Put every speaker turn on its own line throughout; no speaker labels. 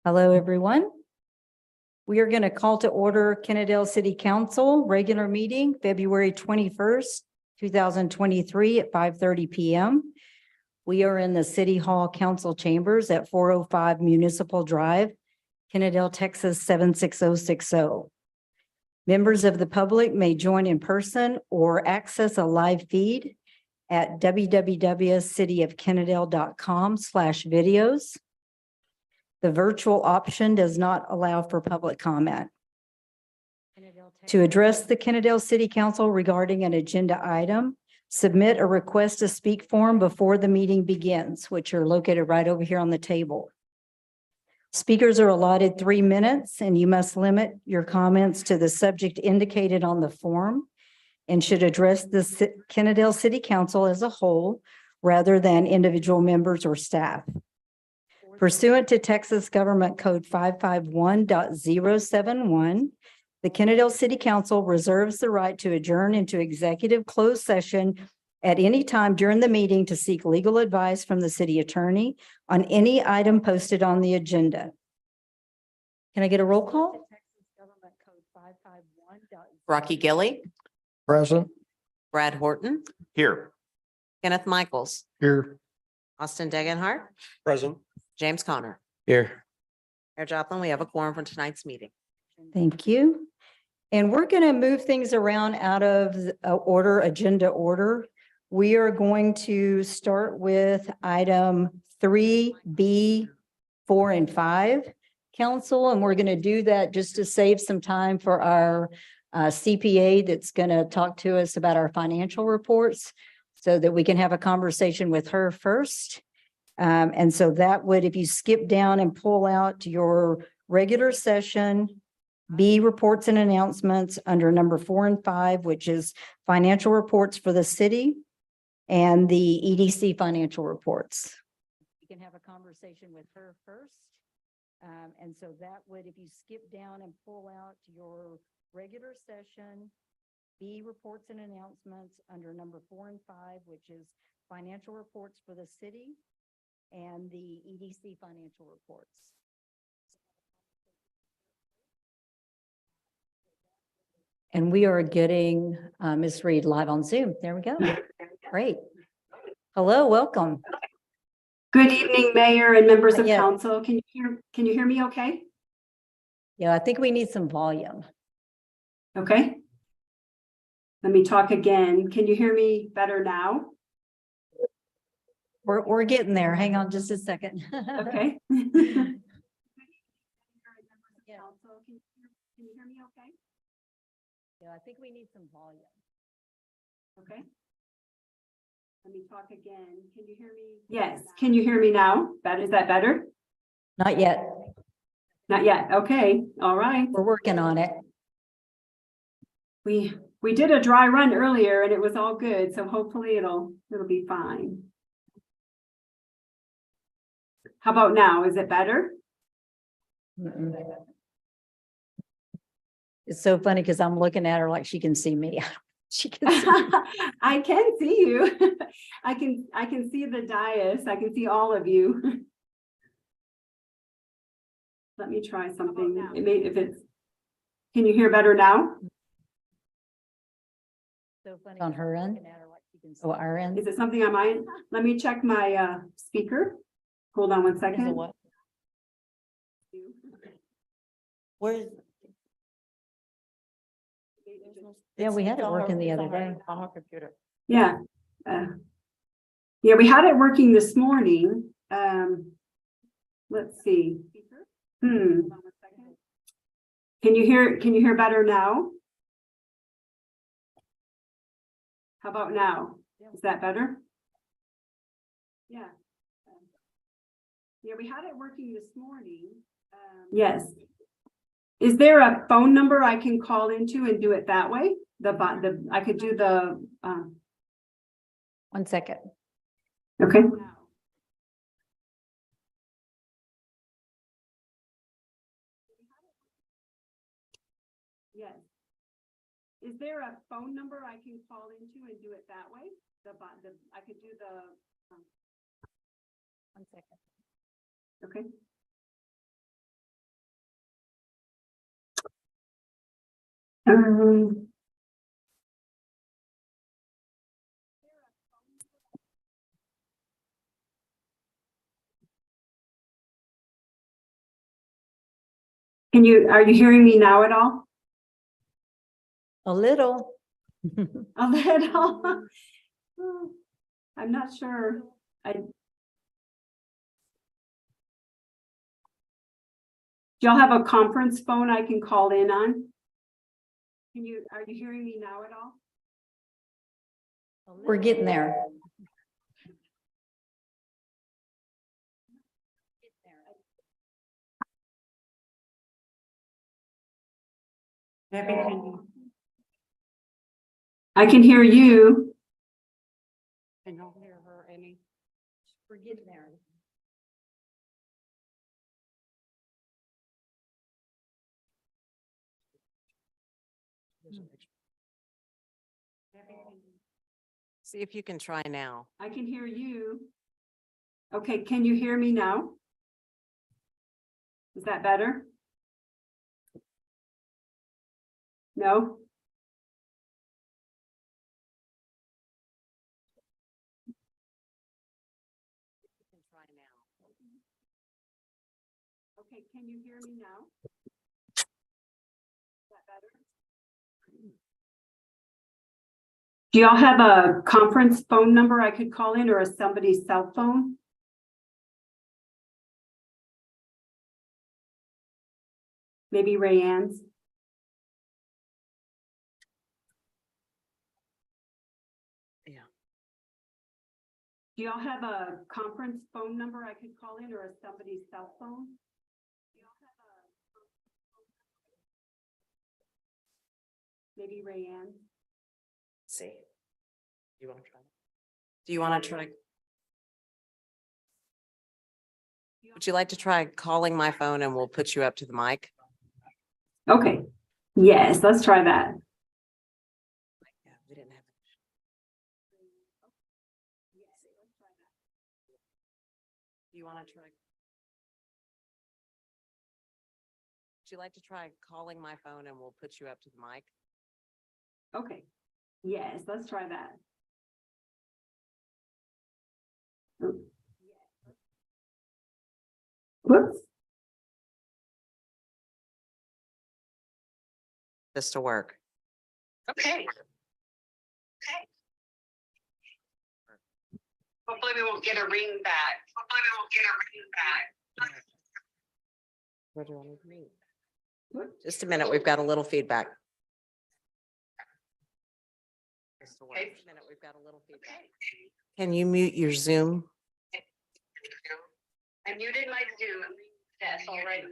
Hello, everyone. We are going to call to order Kennedale City Council regular meeting, February 21st, 2023 at 5:30 p.m. We are in the City Hall Council Chambers at 405 Municipal Drive, Kennedale, Texas 76060. Members of the public may join in person or access a live feed at www.cityofkennedale.com/videos. The virtual option does not allow for public comment. To address the Kennedale City Council regarding an agenda item, submit a request to speak form before the meeting begins, which are located right over here on the table. Speakers are allotted 3 minutes, and you must limit your comments to the subject indicated on the form and should address the Kennedale City Council as a whole rather than individual members or staff. Pursuant to Texas Government Code 551.071, the Kennedale City Council reserves the right to adjourn into executive closed session at any time during the meeting to seek legal advice from the city attorney on any item posted on the agenda. Can I get a roll call?
Rocky Gilly,
Present.
Brad Horton,
Here.
Kenneth Michaels,
Here.
Austin Degenhart,
Present.
James Connor.
Here.
Mayor Joplin, we have a quorum for tonight's meeting.
Thank you. And we're going to move things around out of agenda order. We are going to start with item 3B, 4, and 5, council, and we're going to do that just to save some time for our CPA that's going to talk to us about our financial reports so that we can have a conversation with her first. And so that would, if you skip down and pull out your regular session, B, reports and announcements under number 4 and 5, which is financial reports for the city and the EDC financial reports. You can have a conversation with her first. And so that would, if you skip down and pull out your regular session, B, reports and announcements under number 4 and 5, which is financial reports for the city and the EDC financial reports. And we are getting Ms. Reed live on Zoom. There we go. Great. Hello, welcome.
Good evening, Mayor and members of
Yeah.
council. Can you hear me okay?
Yeah, I think we need some volume.
Okay. Let me talk again. Can you hear me better now?
We're getting there. Hang on just a second.
Okay. Can you hear me okay?
Yeah, I think we need some volume.
Okay. Let me talk again. Can you hear me? Yes. Can you hear me now? Is that better?
Not yet.
Not yet. Okay. All right.
We're working on it.
We did a dry run earlier and it was all good. So hopefully it'll be fine. How about now? Is it better?
Mm-mm. It's so funny because I'm looking at her like she can see me. She can see me.
I can see you. I can see the dais. I can see all of you. Let me try something. Can you hear better now?
So funny on her end. Oh, our end.
Is it something on mine? Let me check my speaker. Hold on one second.
What? Where's?
Yeah, we had it working the other day.
On her computer.
Yeah. Yeah, we had it working this morning. Let's see. Can you hear better now? How about now? Is that better? Yeah. Yeah, we had it working this morning. Yes. Is there a phone number I can call into and do it that way? I could do the
1 second.
okay. Yes. Is there a phone number I can call into and do it that way? I could do the
1 second.
okay. Um, are you hearing me now at all?
A little.
A little. I'm not sure. Do y'all have a conference phone I can call in on? Are you hearing me now at all?
We're getting there.
Debbie, I can hear you.
I don't hear her any.
We're getting there.
See if you can try now.
I can hear you. Okay, can you hear me now? Is that better? No?
You can try now.
Okay, can you hear me now? Is that better? Do y'all have a conference phone number I could call in or somebody's cell phone? Maybe Rayanne's?
Yeah.
Do y'all have a conference phone number I could call in or somebody's cell phone? Do y'all have maybe Rayanne?
See. You want to try? Do you want to try? Would you like to try calling my phone and we'll put you up to the mic?
Okay, yes, let's try that.
Yeah, we didn't have. Do you want to try? Would you like to try calling my phone and we'll put you up to the mic?
Okay, yes, let's try that. Whoops.
This to work.
Okay. Hopefully we won't get a ring back.
Where do I need to meet? Just a minute, we've got a little feedback. Just
Okay.
a minute, we've got a little feedback. Can you mute your Zoom?
I muted my Zoom. That's all right.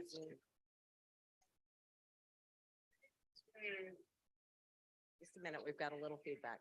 Just a minute, we've got a little feedback.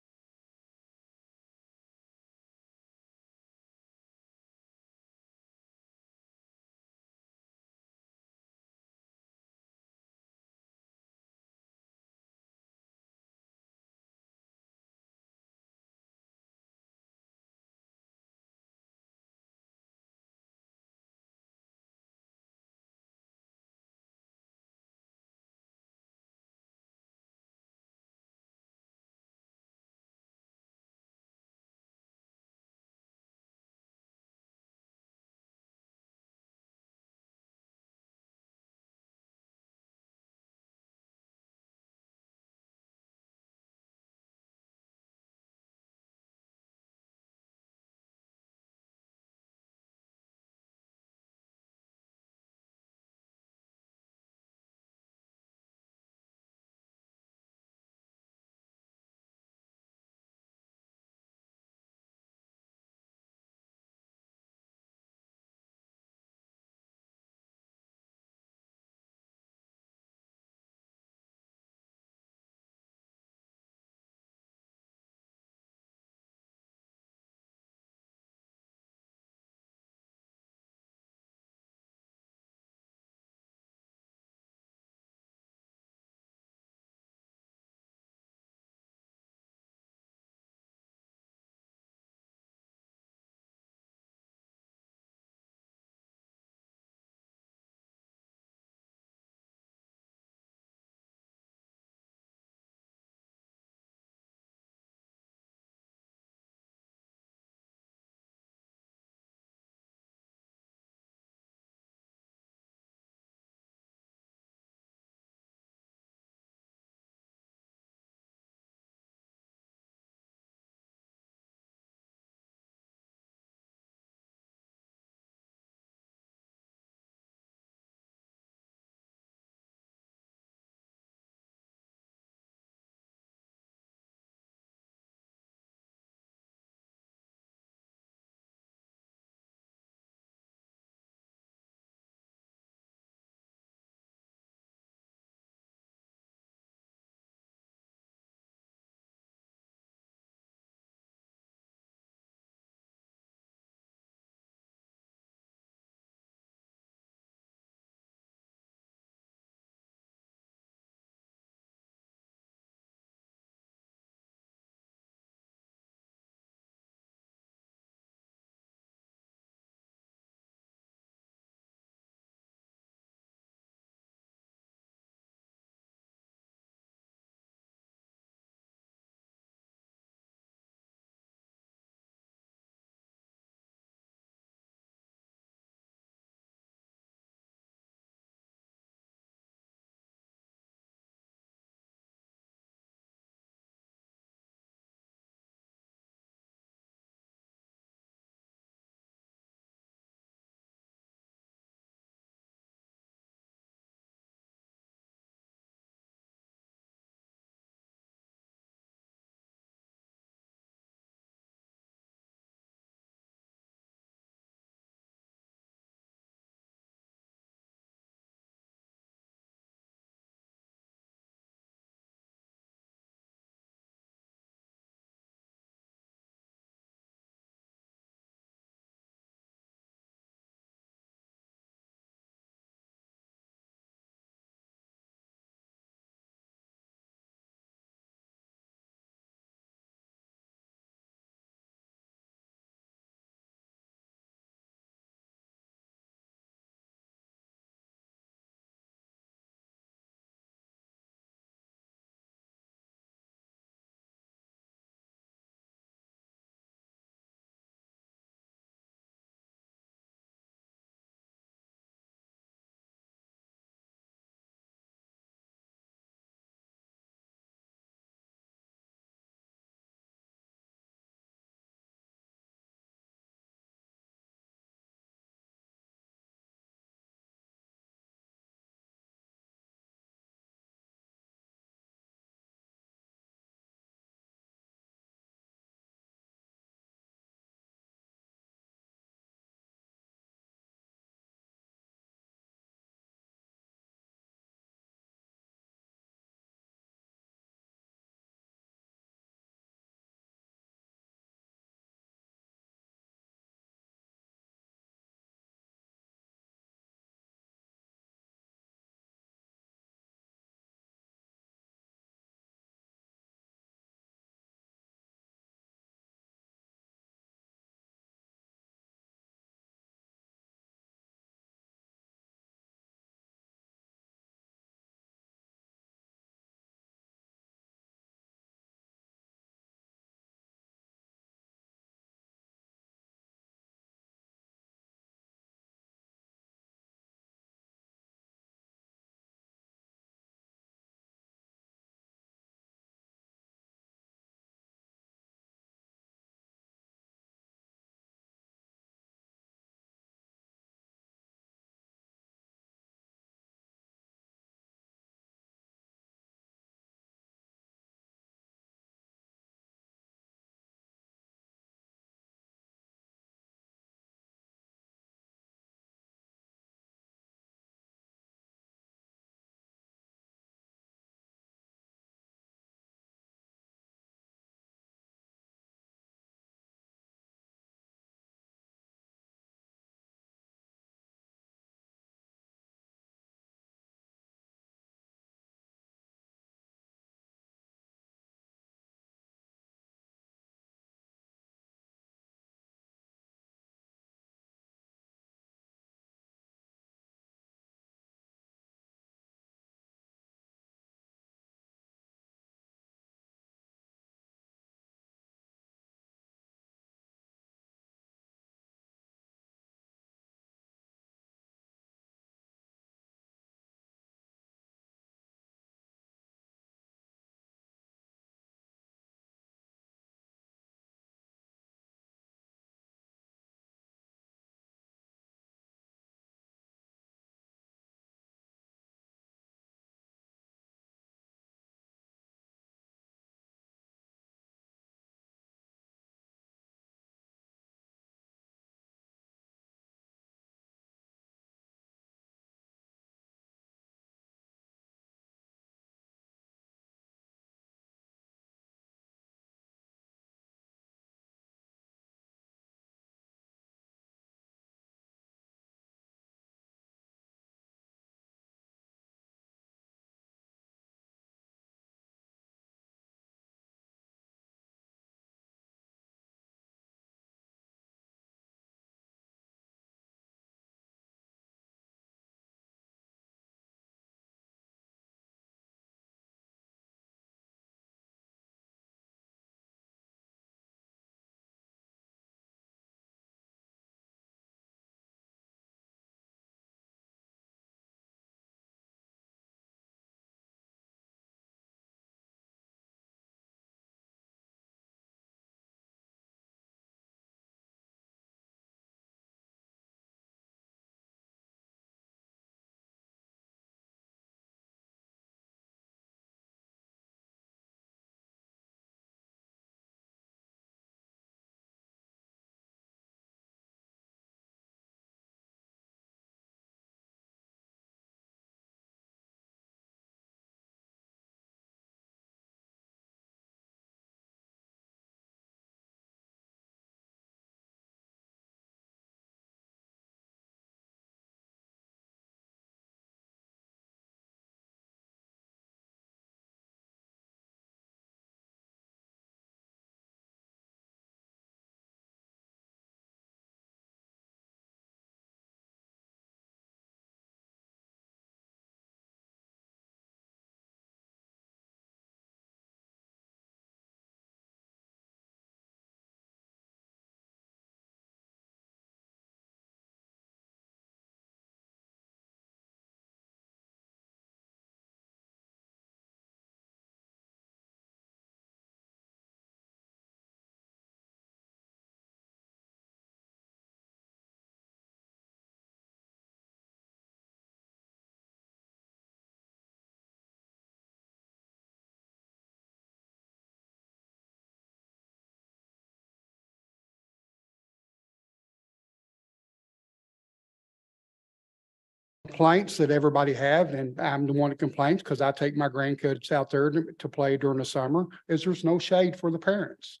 complaints that everybody have, and I'm the one that complains because I take my grandkids out there to play during the summer, is there's no shade for the parents.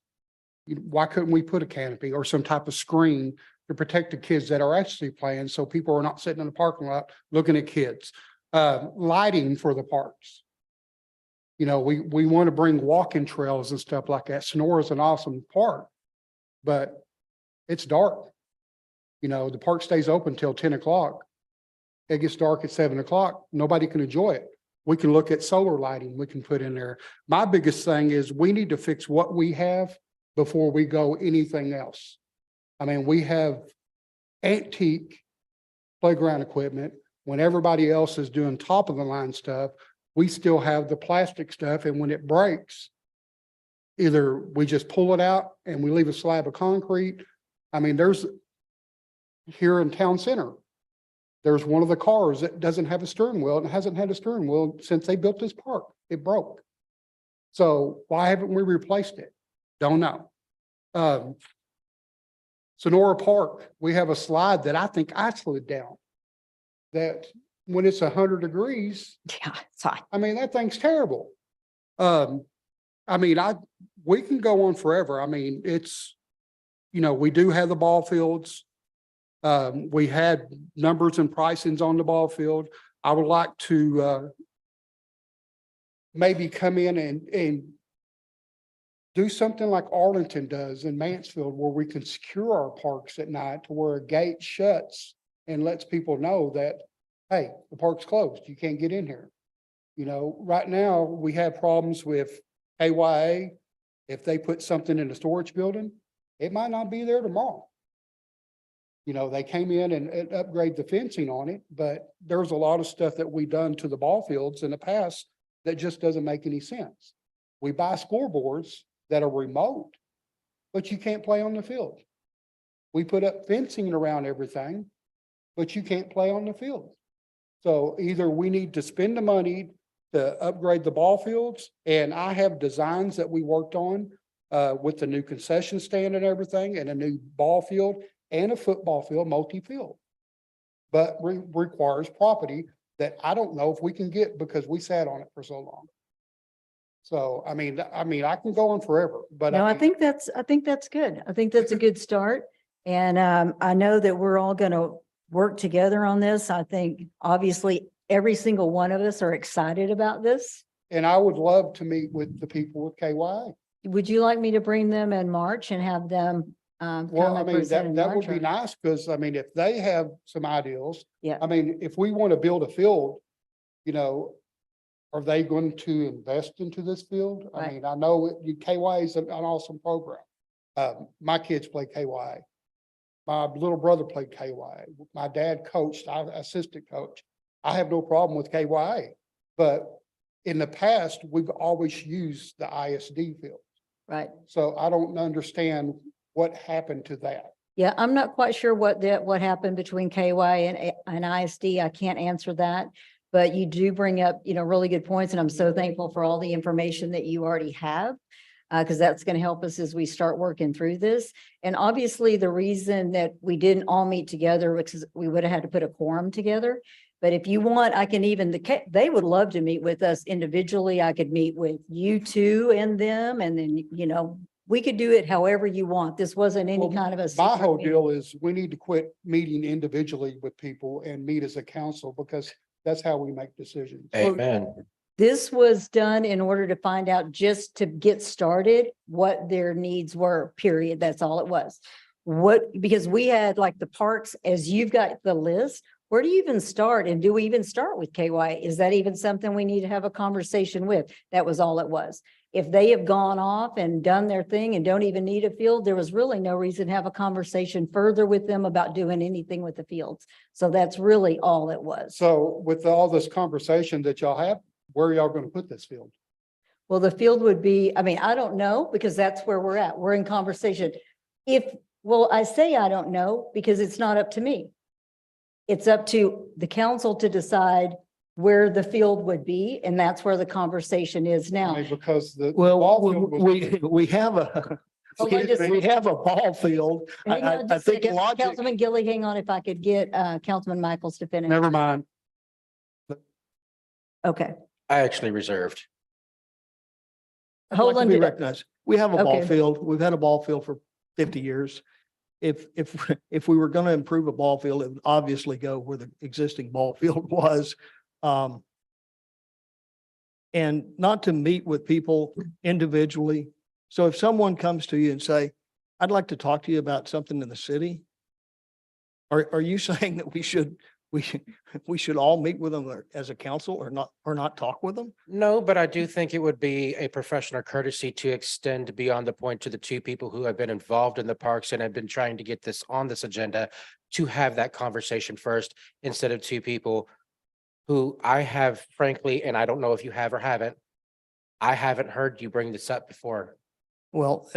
Why couldn't we put a canopy or some type of screen to protect the kids that are actually playing, so people are not sitting in the parking lot looking at kids? Lighting for the parks. You know, we want to bring walking trails and stuff like that. Sonora is an awesome park, but it's dark. You know, the park stays open till 10 o'clock. It gets dark at 7 o'clock. Nobody can enjoy it. We can look at solar lighting we can put in there. My biggest thing is we need to fix what we have before we go anything else. I mean, we have antique playground equipment when everybody else is doing top of the line stuff. We still have the plastic stuff, and when it breaks, either we just pull it out and we leave a slab of concrete. I mean, there's here in town center, there's one of the cars that doesn't have a steering wheel and hasn't had a steering wheel since they built this park. It broke. So why haven't we replaced it? Don't know. Sonora Park, we have a slide that I think I slid down. That when it's 100 degrees,
Yeah, it's hot.
I mean, that thing's terrible. I mean, we can go on forever. I mean, it's, you know, we do have the ball fields. We had numbers and pricings on the ball field. I would like to maybe come in and do something like Arlington does in Mansfield, where we can secure our parks at night to where a gate shuts and lets people know that, hey, the park's closed. You can't get in here. You know, right now we have problems with KYA. If they put something in the storage building, it might not be there tomorrow. You know, they came in and upgrade the fencing on it, but there's a lot of stuff that we done to the ball fields in the past that just doesn't make any sense. We buy scoreboards that are remote, but you can't play on the field. We put up fencing around everything, but you can't play on the field. So either we need to spend the money to upgrade the ball fields, and I have designs that we worked on with the new concession stand and everything, and a new ball field and a football field, multi-field. But requires property that I don't know if we can get because we sat on it for so long. So, I mean, I can go on forever, but
No, I think that's good. I think that's a good start. And I know that we're all gonna work together on this. I think obviously every single one of us are excited about this.
and I would love to meet with the people with KYA.
Would you like me to bring them in March and have them
Well,
come
I
and
mean,
present in
that would
March?
be nice, because I mean, if they have some ideals.
Yeah.
I mean, if we want to build a field, you know, are they going to invest into this field? I
Right.
mean, I know KYA is an awesome program. My kids play KYA. My little brother played KYA. My dad coached, I assistant coach. I have no problem with KYA, but in the past, we've always used the ISD field.
Right.
So I don't understand what happened to that.
Yeah, I'm not quite sure what happened between KY and ISD. I can't answer that. But you do bring up, really good points, and I'm so thankful for all the information that you already have. Because that's going to help us as we start working through this. And obviously, the reason that we didn't all meet together, because we would have had to put a quorum together. But if you want, I can even, they would love to meet with us individually. I could meet with you two and them, and then, we could do it however you want. This wasn't any
Well,
kind of a.
My
secret
whole
meeting.
deal is we need to quit meeting individually with people and meet as a council, because that's how we make decisions.
Amen.
This was done in order to find out, just to get started, what their needs were, period. That's all it was. Because we had like the parks, as you've got the list, where do you even start? And do we even start with KY? Is that even something we need to have a conversation with? That was all it was. If they have gone off and done their thing and don't even need a field, there was really no reason to have a conversation further with them about doing anything with the fields. So that's really all it was.
So with all this conversation that y'all have, where are y'all going to put this field?
Well, the field would be, I don't know, because that's where we're at. We're in conversation. I say I don't know because it's not up to me. It's up to the council to decide where the field would be, and that's where the conversation is
I
now.
mean, because the
Well,
ball field was-
we have a,
Hold on just a
we have a ball field.
Hang on
I
just a
think
second.
logic,
Councilman Gilly, hang on, if I could get Councilman Michaels to finish.
Never mind.
Okay,
I actually reserved.
I'd
hold
like to
on
be
to that.
recognized. We have a ball
Okay.
field. We've had a ball field for 50 years. If we were going to improve a ball field, it would obviously go where the existing ball field was. And not to meet with people individually. So if someone comes to you and say, I'd like to talk to you about something in the city. Are you saying that we should all meet with them as a council or not talk with them?
No, but I do think it would be a professional courtesy to extend beyond the point to the two people who have been involved in the parks and have been trying to get this on this agenda to have that conversation first, instead of two people who I have frankly, and I don't know if you have or haven't, I haven't heard you bring this up before.
Well,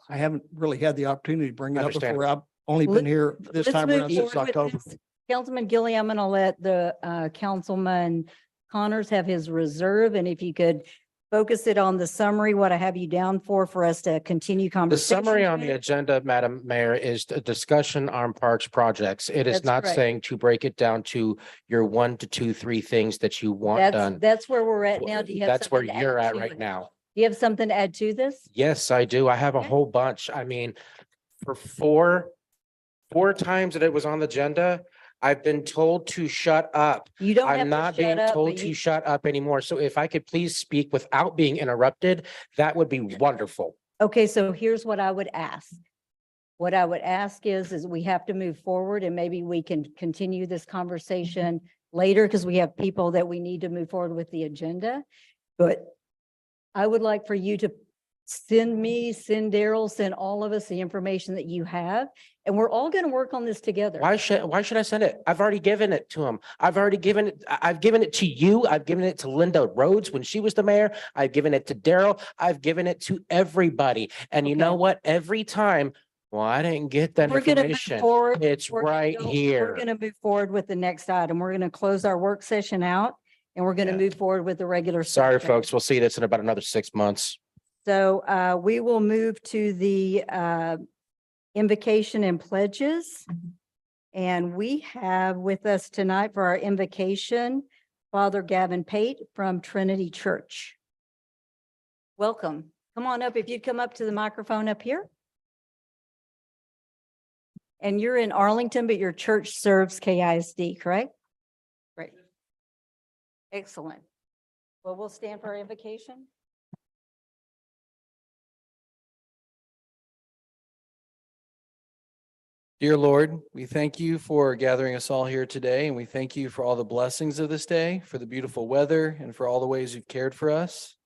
I haven't really had the opportunity to bring it up
Understand.
before. I've only
Let-
been here this
Let's
time
move
around since
forward with
October.
this. Councilman Gilly, I'm going to let the Councilman Connors have his reserve, and if you could focus it on the summary, what I have you down for us to continue
The
conversation.
summary on the
with.
agenda, Madam Mayor, is a discussion on parks projects. It is
That's
not
correct.
saying to break it down to your 1 to 2, 3 things that you want done.
That's where we're at now. Do you have
That's where
something to
you're
add
at
to
right
it?
now.
Do you have something to add to this?
Yes, I do. I have a
Okay.
whole bunch. I mean, for four times that it was on the agenda, I've been told to shut up.
You don't have
I'm
to
not being
shut up,
told
but
to
you,
shut up anymore. So if I could please speak without being interrupted, that would be wonderful.
okay, so here's what I would ask. What I would ask is we have to move forward and maybe we can continue this conversation later because we have people that we need to move forward with the agenda. But I would like for you to send Daryl, send all of us the information that you have, and we're all going to work on this together.
Why should I send it? I've already given it to him. I've given it to you. I've given it to Linda Rhodes when she was the mayor. I've given it to Daryl. I've given it to everybody. And you know
Okay.
what? Every time, well, I didn't get that
We're going to move
information.
forward.
It's
We're gonna
right
go- We're
here.
going to move forward with the next item. We're going to close our work session out and we're going to
Yeah.
move forward with the regular.
Sorry,
session.
folks. We'll see this in about another 6 months.
So we will move to the invocation and pledges. And we have with us tonight for our invocation, Father Gavin Pate from Trinity Church. Welcome. Come on up. If you'd come up to the microphone up here. And you're in Arlington, but your church serves KISD, correct? Great. Excellent. Well, we'll stand for our invocation.
Dear Lord, we thank you for gathering us all here today, and we thank you for all the blessings of this day, for the beautiful weather, and for all the ways you've cared for us.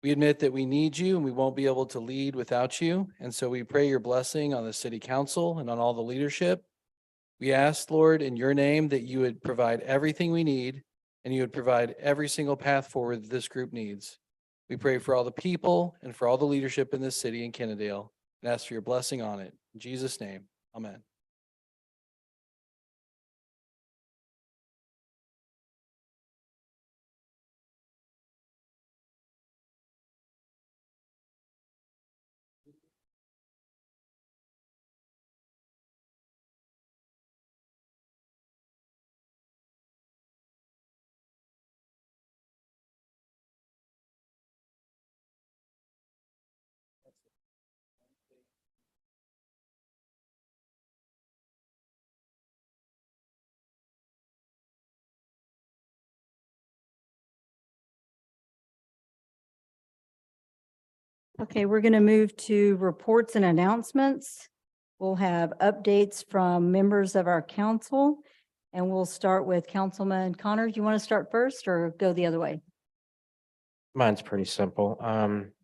We admit that we need you and we won't be able to lead without you, and so we pray your blessing on the city council and on all the leadership. We ask, Lord, in your name that you would provide everything we need and you would provide every single path forward that this group needs. We pray for all the people and for all the leadership in this city in Kennedale and ask for your blessing on it. In Jesus' name, amen.
Okay, we're going to move to reports and announcements. We'll have updates from members of our council. And we'll start with Councilman Connor. Do you want to start first or go the other way?
Mine's pretty simple,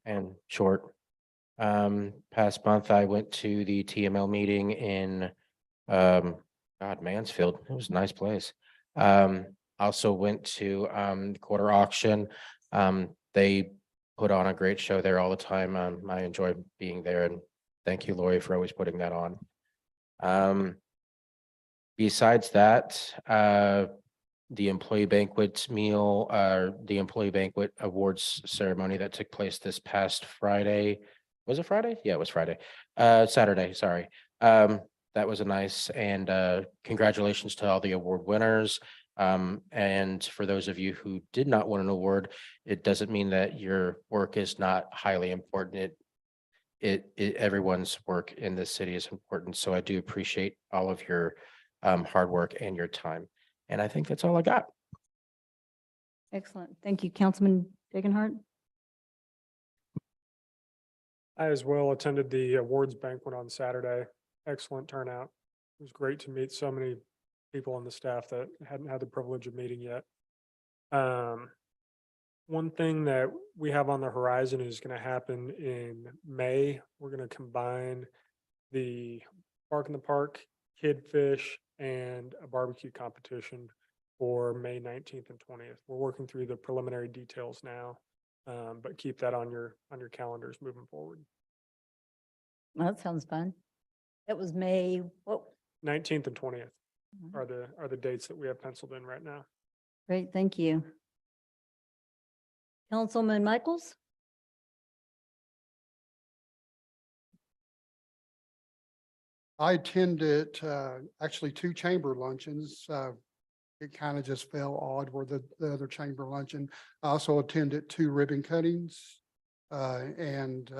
and short. Past month, I went to the TML meeting in, Mansfield. It was a nice place. Also went to, the quarter auction. They put on a great show there all the time. I enjoy being there, and thank you, Lori, for always putting that on. Besides that, the employee banquet meal, the employee banquet awards ceremony that took place this past Friday. Was it Friday? Yeah, it was Friday. Saturday, sorry. That was a nice, and congratulations to all the award winners. And for those of you who did not win an award, it doesn't mean that your work is not highly important. Everyone's work in this city is important. So I do appreciate all of your hard work and your time. And I think that's all I got.
Excellent. Thank you, Councilman Degenhardt.
I as well attended the awards banquet on Saturday. Excellent turnout. It was great to meet so many people on the staff that hadn't had the privilege of meeting yet. One thing that we have on the horizon is going to happen in May. We're going to combine the Bark in the Park, Kid Fish, and a barbecue competition for May 19th and 20th. We're working through the preliminary details now, but keep that on your calendars moving forward.
Well, that sounds fun. That was May, what?
19th and 20th are the dates that we have penciled in right now.
Great, thank you. Councilman Michaels?
I attended actually two chamber luncheons. It kind of just fell odd where the other chamber luncheon. I also attended two ribbon cuttings and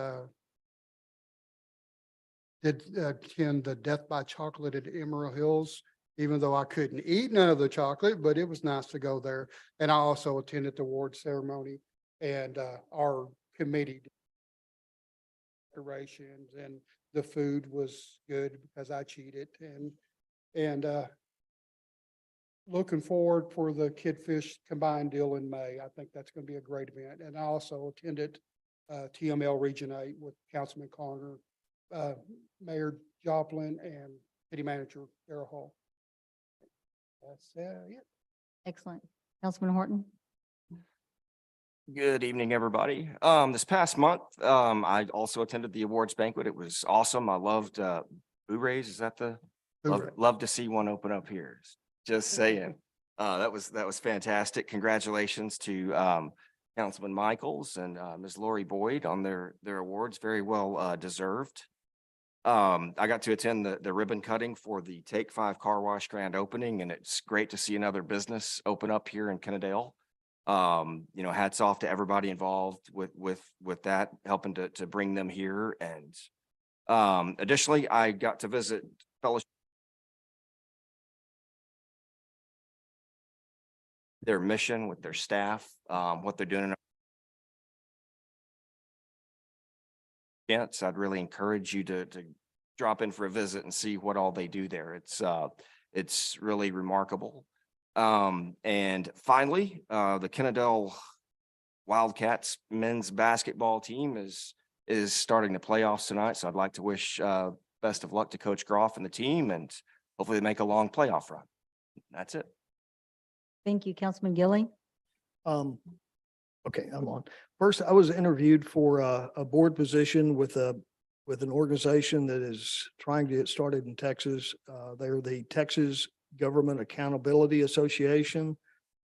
did attend the Death by Chocolate at Emerald Hills, even though I couldn't eat none of the chocolate, but it was nice to go there. And I also attended the award ceremony and our committee decorations, and the food was good because I cheated, and looking forward for the Kid Fish combined deal in May. I think that's going to be a great event. And I also attended TML Region 8 with Councilman Connor, Mayor Joplin, and City Manager Darrell Hall. That's it.
Excellent. Councilman Horton?
Good evening, everybody. This past month, I also attended the awards banquet. It was awesome. I loved Boo-Rays. Is that the? Love to see one open up here. Just saying. That was fantastic. Congratulations to Councilman Michaels and Ms. Lori Boyd on their awards. Very well deserved. I got to attend the ribbon cutting for the Take 5 Car Wash grand opening, and it's great to see another business open up here in Kennedale. Hats off to everybody involved with that, helping to bring them here. And additionally, I got to visit fellowship. Their mission with their staff, what they're doing. I'd really encourage you to drop in for a visit and see what all they do there. It's really remarkable. And finally, the Kennedale Wildcats men's basketball team is starting the playoffs tonight. So I'd like to wish best of luck to Coach Groff and the team, and hopefully they make a long playoff run. That's it.
Thank you, Councilman Gilly.
Okay, I'm on. First, I was interviewed for a board position with an organization that is trying to get started in Texas. They're the Texas Government Accountability Association.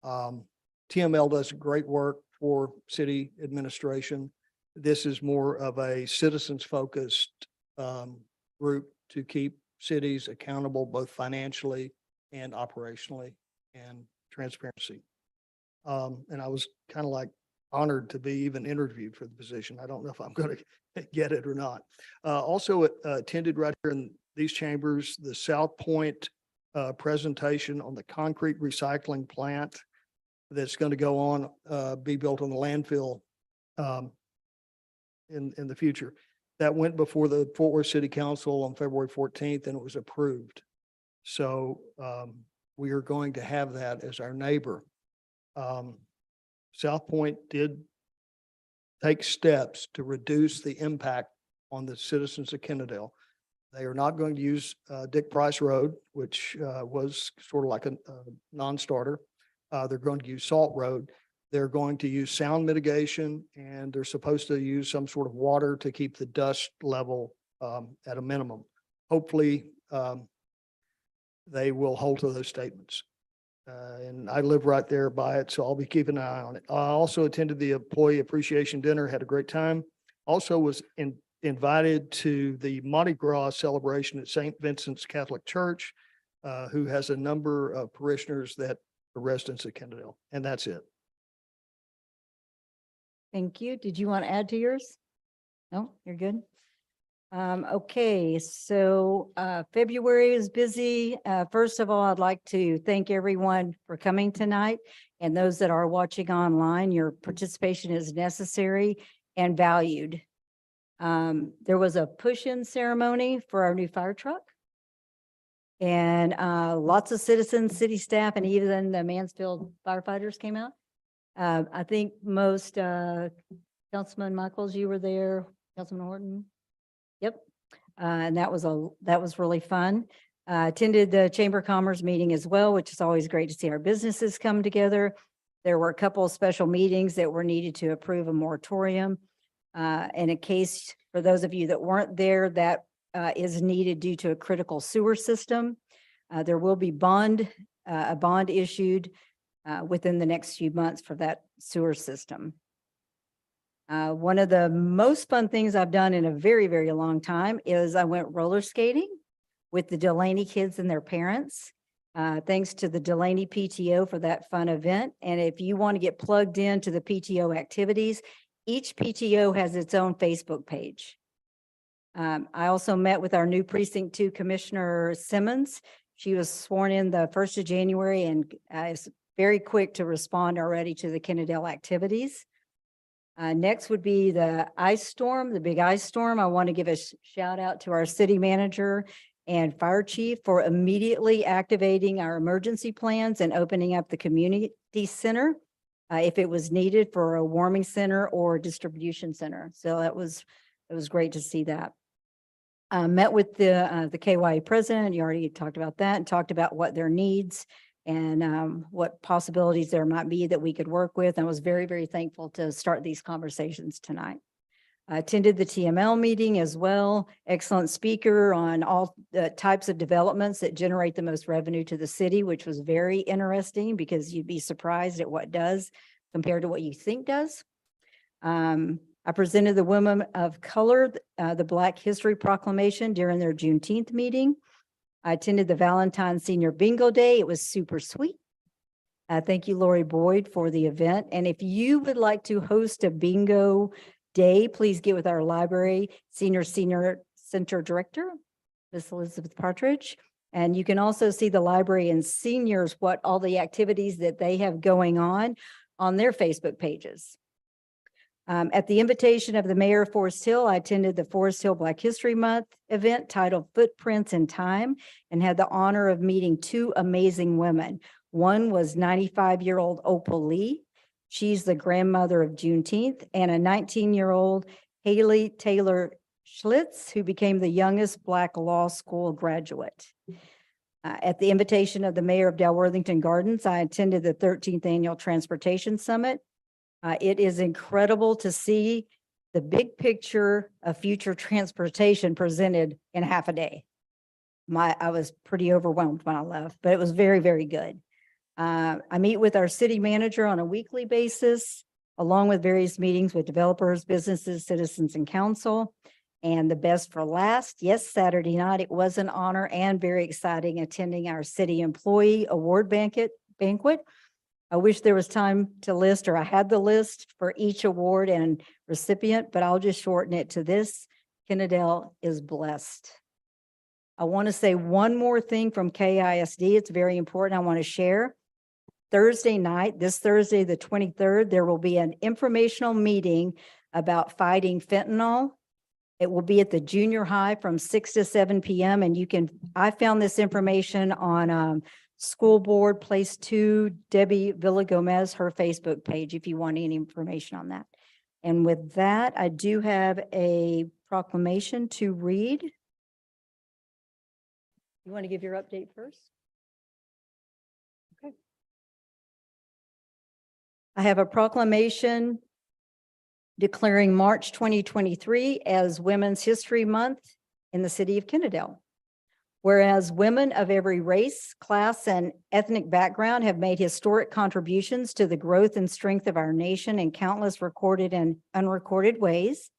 TML does great work for city administration. This is more of a citizens focused group to keep cities accountable, both financially and operationally, and transparency. And I was kind of like honored to be even interviewed for the position. I don't know if I'm going to get it or not. Also attended right here in these chambers, the South Point presentation on the concrete recycling plant that's going to go on, be built on the landfill in the future. That went before the Fort Worth City Council on February 14th, and it was approved. So we are going to have that as our neighbor. South Point did take steps to reduce the impact on the citizens of Kennedale. They are not going to use Dick Price Road, which was sort of like a non-starter. They're going to use Salt Road. They're going to use sound mitigation, and they're supposed to use some sort of water to keep the dust level at a minimum. Hopefully, they will hold to those statements. And I live right there by it, so I'll be keeping an eye on it. I also attended the employee appreciation dinner, had a great time. Also was invited to the Mardi Gras celebration at St. Vincent's Catholic Church, who has a number of parishioners that for residents of Kennedale. And that's it.
Thank you. Did you want to add to yours? No, you're good. Okay, so February is busy. First of all, I'd like to thank everyone for coming tonight and those that are watching online. Your participation is necessary and valued. There was a push-in ceremony for our new fire truck. And lots of citizens, city staff, and even the Mansfield firefighters came out. I think most, Councilman Michaels, you were there, Councilman Horton. Yep. And that was really fun. Attended the Chamber of Commerce meeting as well, which is always great to see our businesses come together. There were a couple of special meetings that were needed to approve a moratorium. And in case, for those of you that weren't there, that is needed due to a critical sewer system. There will be a bond issued within the next few months for that sewer system. One of the most fun things I've done in a very, very long time is I went roller skating with the Delaney kids and their parents. Thanks to the Delaney PTO for that fun event. And if you want to get plugged into the PTO activities, each PTO has its own Facebook page. I also met with our new Precinct 2 Commissioner Simmons. She was sworn in the 1st of January and is very quick to respond already to the Kennedale activities. Next would be the ice storm, the big ice storm. I want to give a shout out to our city manager and fire chief for immediately activating our emergency plans and opening up the community center if it was needed for a warming center or distribution center. So it was great to see that. Met with the KYA president. You already talked about that and talked about what their needs and what possibilities there might be that we could work with. I was very, very thankful to start these conversations tonight. I attended the TML meeting as well. Excellent speaker on all the types of developments that generate the most revenue to the city, which was very interesting because you'd be surprised at what does compared to what you think does. I presented the Women of Color, the Black History Proclamation during their Juneteenth meeting. I attended the Valentine Senior Bingo Day. It was super sweet. Thank you, Lori Boyd, for the event. And if you would like to host a bingo day, please get with our library senior center director, Miss Elizabeth Partridge. And you can also see the library and seniors, what all the activities that they have going on their Facebook pages. At the invitation of the mayor of Forest Hill, I attended the Forest Hill Black History Month event titled Footprints in Time and had the honor of meeting two amazing women. One was 95-year-old Opal Lee. She's the grandmother of Juneteenth, and a 19-year-old Haley Taylor Schlitz, who became the youngest Black law school graduate. At the invitation of the mayor of Dalworthington Gardens, I attended the 13th Annual Transportation Summit. It is incredible to see the big picture of future transportation presented in half a day. I was pretty overwhelmed when I left, but it was very, very good. I meet with our city manager on a weekly basis, along with various meetings with developers, businesses, citizens, and council. And the best for last, yes, Saturday night, it was an honor and very exciting attending our city employee award banquet. I wish there was time to list, or I had the list for each award and recipient, but I'll just shorten it to this. Kennedale is blessed. I want to say one more thing from KISD. It's very important. I want to share. Thursday night, this Thursday, the 23rd, there will be an informational meeting about fighting fentanyl. It will be at the junior high from 6 to 7 p.m. And I found this information on School Board Place 2, Debbie Villagomez, her Facebook page, if you want any information on that. And with that, I do have a proclamation to read. You want to give your update first? Okay. I have a proclamation declaring March 2023 as Women's History Month in the city of Kennedale. Whereas women of every race, class, and ethnic background have made historic contributions to the growth and strength of our nation in countless recorded and unrecorded ways.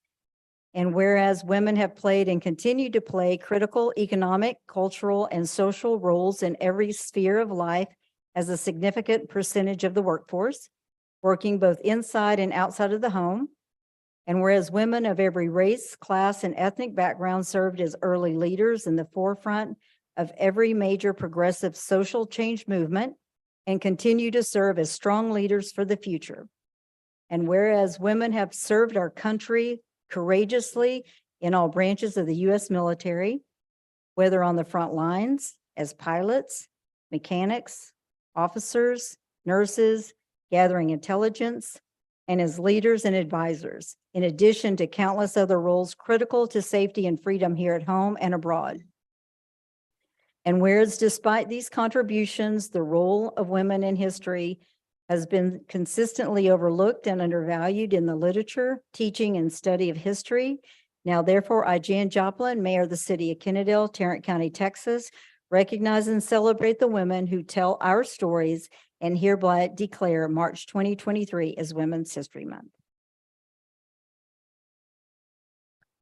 And whereas women have played and continue to play critical economic, cultural, and social roles in every sphere of life as a significant percentage of the workforce, working both inside and outside of the home. And whereas women of every race, class, and ethnic background served as early leaders in the forefront of every major progressive social change movement and continue to serve as strong leaders for the future. And whereas women have served our country courageously in all branches of the U.S. military, whether on the front lines as pilots, mechanics, officers, nurses, gathering intelligence, and as leaders and advisors, in addition to countless other roles critical to safety and freedom here at home and abroad. And whereas despite these contributions, the role of women in history has been consistently overlooked and undervalued in the literature, teaching, and study of history. Now therefore, I, Jan Joplin, Mayor of the City of Kennedale, Tarrant County, Texas, recognize and celebrate the women who tell our stories and hereby declare March 2023 as Women's History Month.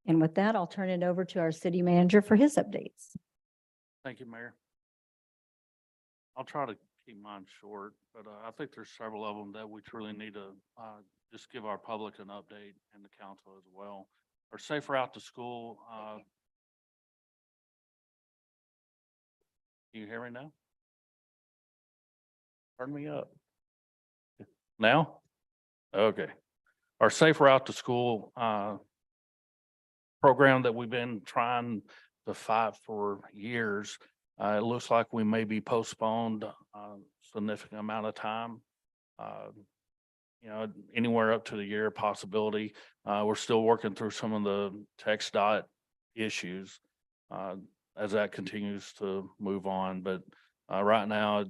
And with that, I'll turn it over to our city manager for his updates.
Thank you, Mayor. I'll try to keep mine short, but I think there's several of them that we truly need to just give our public an update and the council as well. Our Safe Route to School. Can you hear me now? Turn me up. Now? Okay. Our Safe Route to School program that we've been trying to fight for years. It looks like we may be postponed a significant amount of time. Anywhere up to the year possibility. We're still working through some of the text dot issues as that continues to move on. But right now,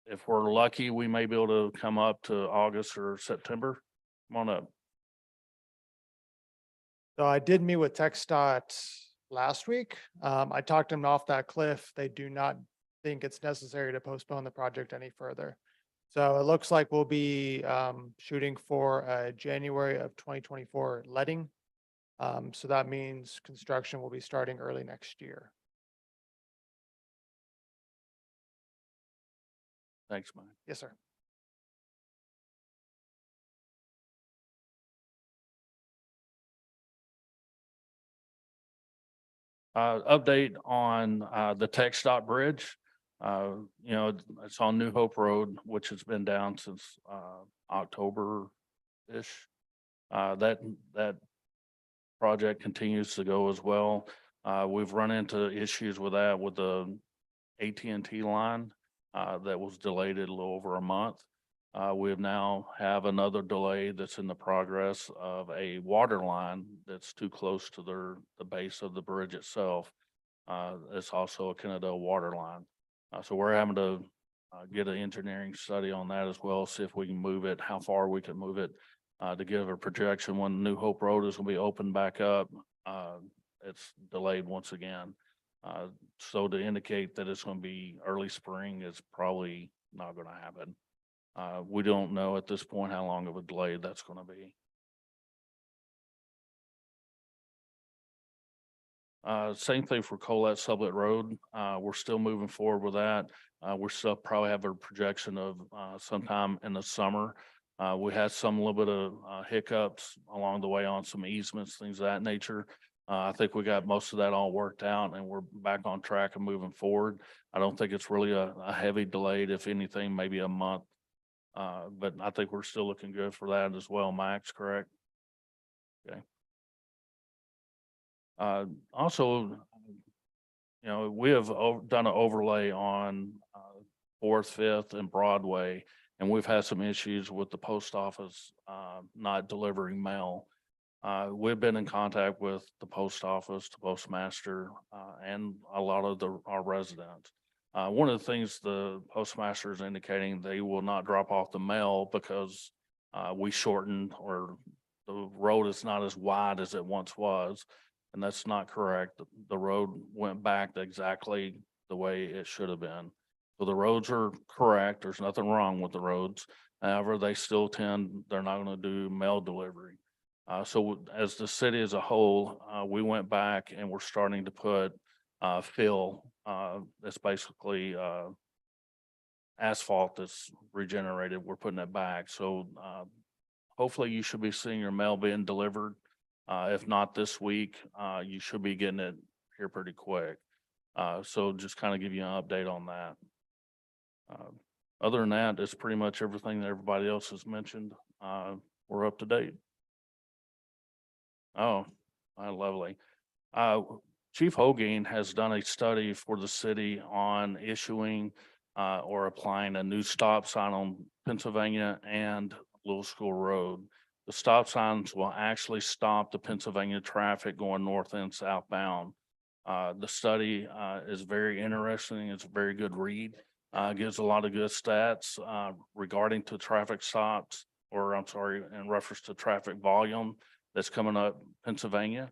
if we're lucky, we may be able to come up to August or September. Come on up.
So I did meet with TxDOT last week. I talked them off that cliff. They do not think it's necessary to postpone the project any further. So it looks like we'll be shooting for January of 2024 letting. So that means construction will be starting early next year.
Thanks, Mike.
Yes, sir.
Update on the TxDOT bridge. It's on New Hope Road, which has been down since October-ish. That project continues to go as well. We've run into issues with that with the AT&T line that was delayed a little over a month. We now have another delay that's in the progress of a water line that's too close to the base of the bridge itself. It's also a Kennedale water line. So we're having to get an engineering study on that as well, see if we can move it, how far we can move it to give a projection when New Hope Road is going to be opened back up. It's delayed once again. So to indicate that it's going to be early spring is probably not going to happen. We don't know at this point how long of a delay that's going to be. Same thing for Colette Sublet Road. We're still moving forward with that. We're still probably have a projection of sometime in the summer. We had some little bit of hiccups along the way on some easements, things of that nature. I think we got most of that all worked out and we're back on track and moving forward. I don't think it's really a heavy delayed, if anything, maybe a month. But I think we're still looking good for that as well, Max, correct? Okay. Also, we have done an overlay on 4th, 5th and Broadway, and we've had some issues with the post office not delivering mail. We've been in contact with the post office, the postmaster, and a lot of our residents. One of the things the postmaster is indicating, they will not drop off the mail because we shortened, or the road is not as wide as it once was. And that's not correct. The road went back exactly the way it should have been. So the roads are correct. There's nothing wrong with the roads. However, they're not going to do mail delivery. So as the city as a whole, we went back and we're starting to put fill. That's basically asphalt that's regenerated, we're putting it back. So hopefully you should be seeing your mail being delivered. If not this week, you should be getting it here pretty quick. So just kind of give you an update on that. Other than that, it's pretty much everything that everybody else has mentioned. We're up to date. Oh, lovely. Chief Hogan has done a study for the city on issuing or applying a new stop sign on Pennsylvania and Little School Road. The stop signs will actually stop the Pennsylvania traffic going north and southbound. The study is very interesting. It's a very good read. Gives a lot of good stats regarding to traffic stops, or I'm sorry, in reference to traffic volume that's coming up Pennsylvania,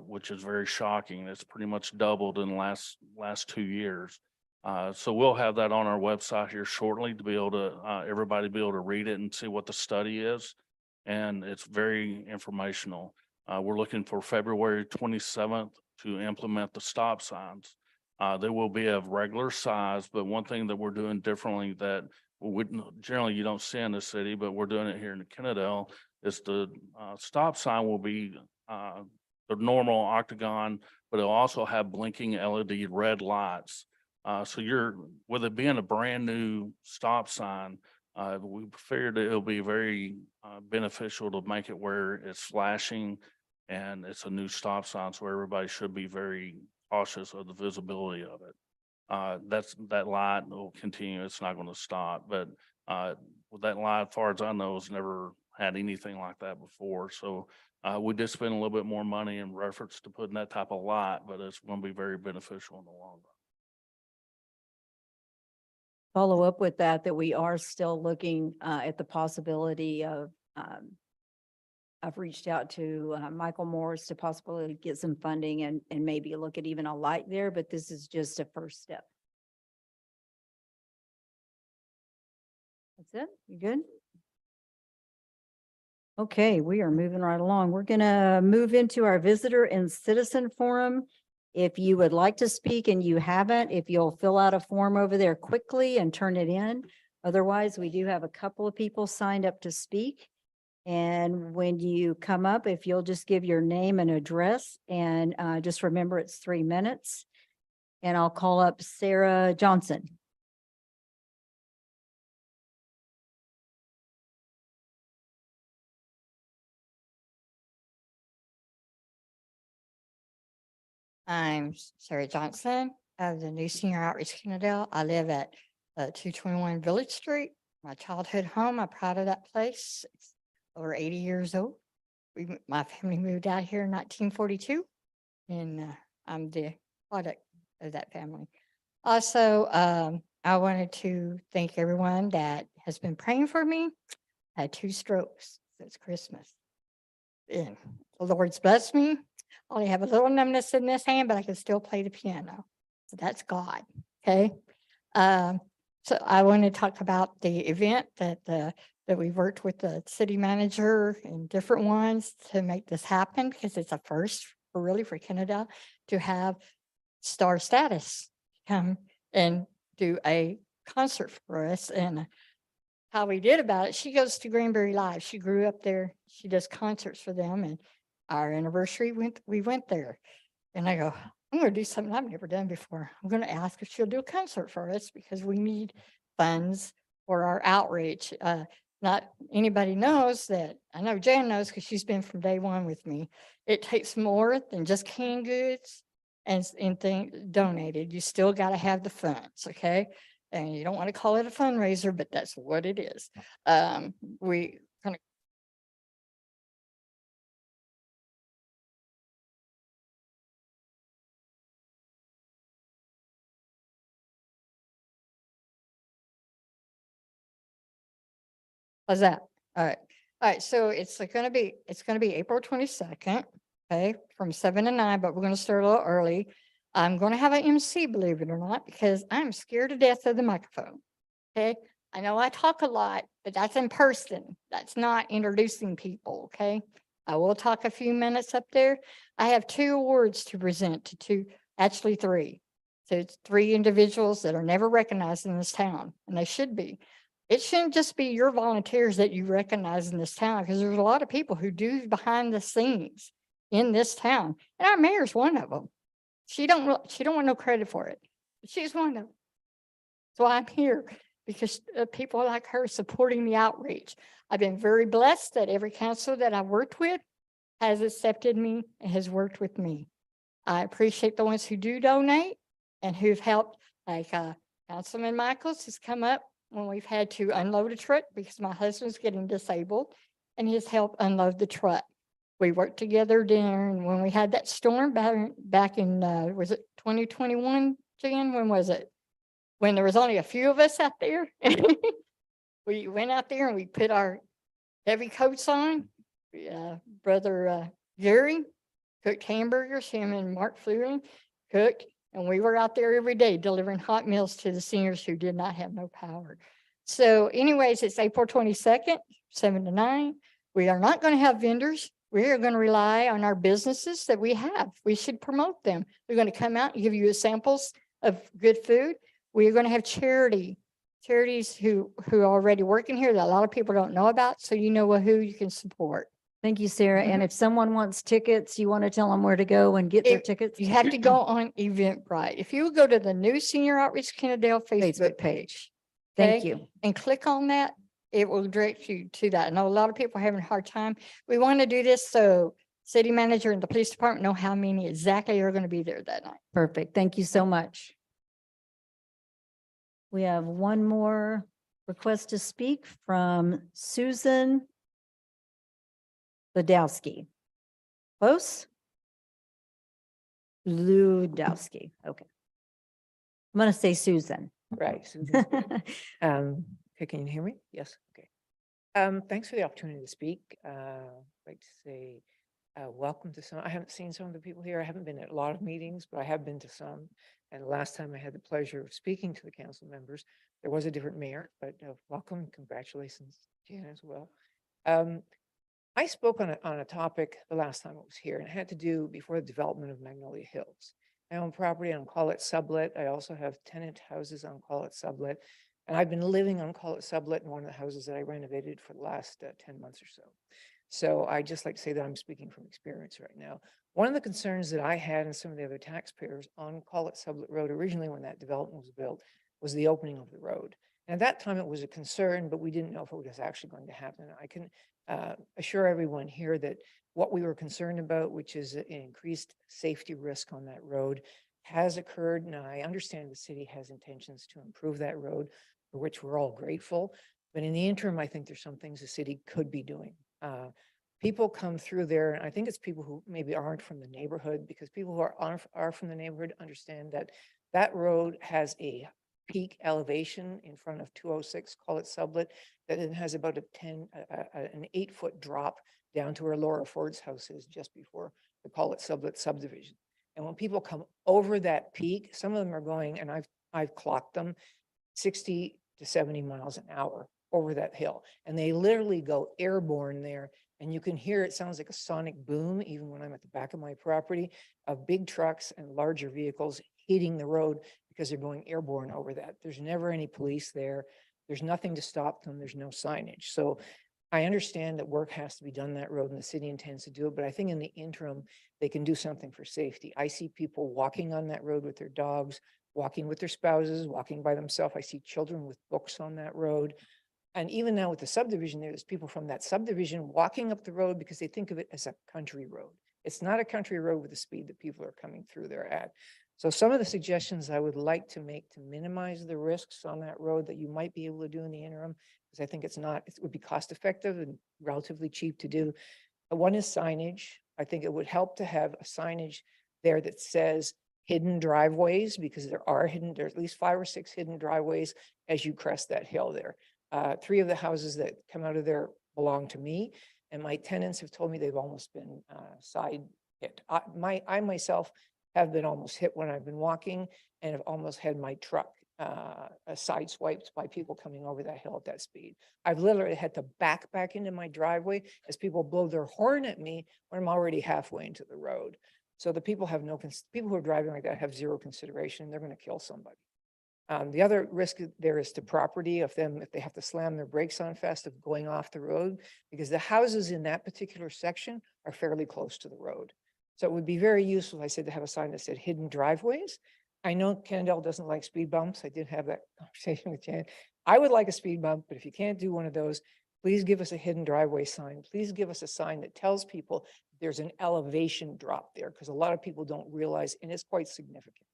which is very shocking. It's pretty much doubled in the last 2 years. So we'll have that on our website here shortly to be able to, everybody be able to read it and see what the study is. And it's very informational. We're looking for February 27th to implement the stop signs. They will be of regular size, but one thing that we're doing differently that generally you don't see in the city, but we're doing it here in Kennedale, is the stop sign will be the normal octagon, but it'll also have blinking LED red lights. So with it being a brand new stop sign, we figured that it'll be very beneficial to make it where it's flashing and it's a new stop sign, so everybody should be very cautious of the visibility of it. That light will continue. It's not going to stop, but with that light, as far as I know, has never had anything like that before. So we did spend a little bit more money in reference to putting that type of light, but it's going to be very beneficial in the long run.
Follow up with that we are still looking at the possibility of, I've reached out to Michael Morris to possibly get some funding and maybe look at even a light there, but this is just a first step. That's it? You good? Okay, we are moving right along. We're gonna move into our visitor and citizen forum. If you would like to speak and you haven't, if you'll fill out a form over there quickly and turn it in. Otherwise, we do have a couple of people signed up to speak. And when you come up, if you'll just give your name and address and just remember it's 3 minutes. And I'll call up Sarah Johnson.
I'm Sarah Johnson of the New Senior Outreach Kennedale. I live at 221 Village Street, my childhood home. I'm proud of that place. It's over 80 years old. My family moved out here in 1942, and I'm the product of that family. Also, I wanted to thank everyone that has been praying for me. I had 2 strokes since Christmas. And the Lord's blessed me. I only have a little numbness in this hand, but I can still play the piano. So that's God. Okay. So I want to talk about the event that we worked with the city manager and different ones to make this happen, because it's a first for Kennedale to have star status come and do a concert for us. And how we did about it, she goes to Granbury Live. She grew up there. She does concerts for them, and our anniversary we went there. And I go, I'm going to do something I've never done before. I'm going to ask if she'll do a concert for us, because we need funds for our outreach. Not anybody knows that. I know Jan knows, because she's been from day one with me. It takes more than just canned goods and things donated. You still got to have the funds. Okay. And you don't want to call it a fundraiser, but that's what it is. We kind of how's that? All right. All right. So it's going to be April 22nd. Okay. From 7 to 9, but we're going to start a little early. I'm going to have an MC, believe it or not, because I'm scared to death of the microphone. Okay. I know I talk a lot, but that's in person. That's not introducing people. Okay. I will talk a few minutes up there. I have 2 awards to present to actually 3. So it's 3 individuals that are never recognized in this town, and they should be. It shouldn't just be your volunteers that you recognize in this town, because there's a lot of people who do behind the scenes in this town, and our mayor's one of them. She don't want no credit for it. But she's one of them. So I'm here because people like her supporting the outreach. I've been very blessed that every councilor that I've worked with has accepted me and has worked with me. I appreciate the ones who do donate and who've helped, like Councilman Michaels has come up when we've had to unload a truck because my husband's getting disabled, and he's helped unload the truck. We worked together during when we had that storm back in, was it 2021, Jan? When was it? When there was only a few of us out there. We went out there and we put our heavy coats on. Brother Gary cooked hamburgers, him and Mark Flurin cooked, and we were out there every day delivering hot meals to the seniors who did not have no power. So anyways, it's April 22nd, 7 to 9. We are not going to have vendors. We are going to rely on our businesses that we have. We should promote them. We're going to come out and give you samples of good food. We are going to have charities who are already working here that a lot of people don't know about. So you know who you can support.
Thank you, Sarah. And if someone wants tickets, you want to tell them where to go and get their
If-
tickets?
You have to go on Eventbrite. If you go to the new Senior Outreach Kennedale Facebook page.
Thank
okay,
you.
And click on that, it will direct you to that. I know a lot of people are having a hard time. We want to do this so city manager and the police department know how many exactly are going to be there that night.
Perfect. Thank you so much. We have one more request to speak from Susan Ludowski. Close? Ludowski. Okay. I'm going to say Susan.
Right. Susan. Okay, can you hear me? Yes, okay. Thanks for the opportunity to speak. I'd like to say, welcome to some, I haven't seen some of the people here. I haven't been at a lot of meetings, but I have been to some. And the last time I had the pleasure of speaking to the council members, there was a different mayor, but welcome, congratulations, Jan, as well. I spoke on a topic the last time I was here, and it had to do before the development of Magnolia Hills. I own property on Call It Sublet. I also have tenant houses on Call It Sublet. And I've been living on Call It Sublet in one of the houses that I renovated for the last 10 months or so. So I just like to say that I'm speaking from experience right now. One of the concerns that I had and some of the other taxpayers on Call It Sublet Road originally when that development was built was the opening of the road. And at that time it was a concern, but we didn't know if it was actually going to happen. I can assure everyone here that what we were concerned about, which is an increased safety risk on that road, has occurred. Now, I understand the city has intentions to improve that road, for which we're all grateful. But in the interim, I think there's some things the city could be doing. People come through there, and I think it's people who maybe aren't from the neighborhood, because people who are from the neighborhood understand that that road has a peak elevation in front of 206, Call It Sublet, that it has about an 8-foot drop down to where Laura Ford's house is just before the Call It Sublet subdivision. And when people come over that peak, some of them are going, and I've clocked them, 60 to 70 miles an hour over that hill. And they literally go airborne there. And you can hear, it sounds like a sonic boom, even when I'm at the back of my property, of big trucks and larger vehicles hitting the road because they're going airborne over that. There's never any police there. There's nothing to stop them. There's no signage. So I understand that work has to be done on that road and the city intends to do it, but I think in the interim, they can do something for safety. I see people walking on that road with their dogs, walking with their spouses, walking by themselves. I see children with books on that road. And even now with the subdivision, there's people from that subdivision walking up the road because they think of it as a country road. It's not a country road with the speed that people are coming through there at. So some of the suggestions I would like to make to minimize the risks on that road that you might be able to do in the interim, because I think it would be cost effective and relatively cheap to do. One is signage. I think it would help to have a signage there that says hidden driveways, because there's at least 5 or 6 hidden driveways as you crest that hill there. 3 of the houses that come out of there belong to me, and my tenants have told me they've almost been side hit. I myself have been almost hit when I've been walking, and have almost had my truck side swiped by people coming over that hill at that speed. I've literally had to back into my driveway as people blow their horn at me when I'm already halfway into the road. So the people have people who are driving like that have zero consideration. They're going to kill somebody. The other risk there is to property of them, if they have to slam their brakes on fast of going off the road, because the houses in that particular section are fairly close to the road. So it would be very useful, I said, to have a sign that said hidden driveways. I know Cannondale doesn't like speed bumps. I did have that conversation with Jan. I would like a speed bump, but if you can't do one of those, please give us a hidden driveway sign. Please give us a sign that tells people there's an elevation drop there, because a lot of people don't realize, and it's quite significant.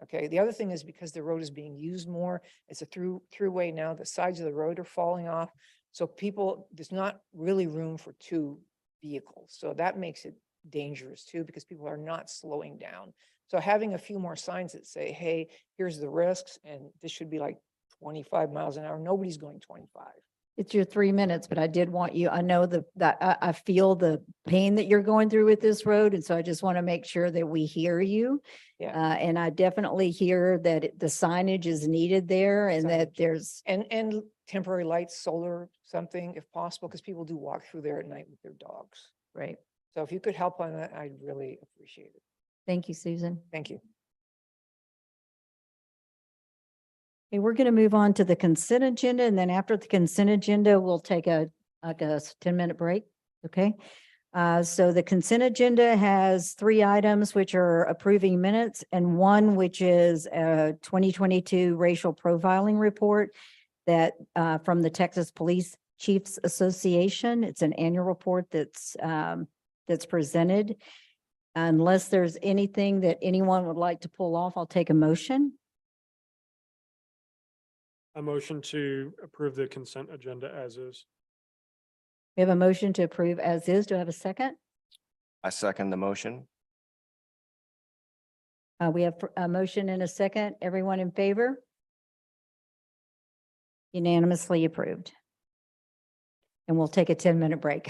Okay, the other thing is because the road is being used more, it's a throughway now, the sides of the road are falling off. So people, there's not really room for two vehicles. So that makes it dangerous too, because people are not slowing down. So having a few more signs that say, hey, here's the risks, and this should be like 25 miles an hour. Nobody's going 25.
It's your 3 minutes, but I did want you, I know that I feel the pain that you're going through with this road. And so I just want to make sure that we hear you.
Yeah.
And I definitely hear that the signage is needed there and that
Signage.
there's,
And temporary lights, solar, something if possible, because people do walk through there at night with their dogs.
right.
So if you could help on that, I'd really appreciate it.
Thank you, Susan.
Thank you.
Okay, we're going to move on to the consent agenda, and then after the consent agenda, we'll take a 10-minute break. Okay. So the consent agenda has 3 items, which are approving minutes, and one which is a 2022 racial profiling report that from the Texas Police Chiefs Association. It's an annual report that's presented. Unless there's anything that anyone would like to pull off, I'll take a motion.
A motion to approve the consent agenda as is.
We have a motion to approve as is. Do I have a second?
I second the motion.
We have a motion and a second. Everyone in favor? Unanimously approved. And we'll take a 10-minute break.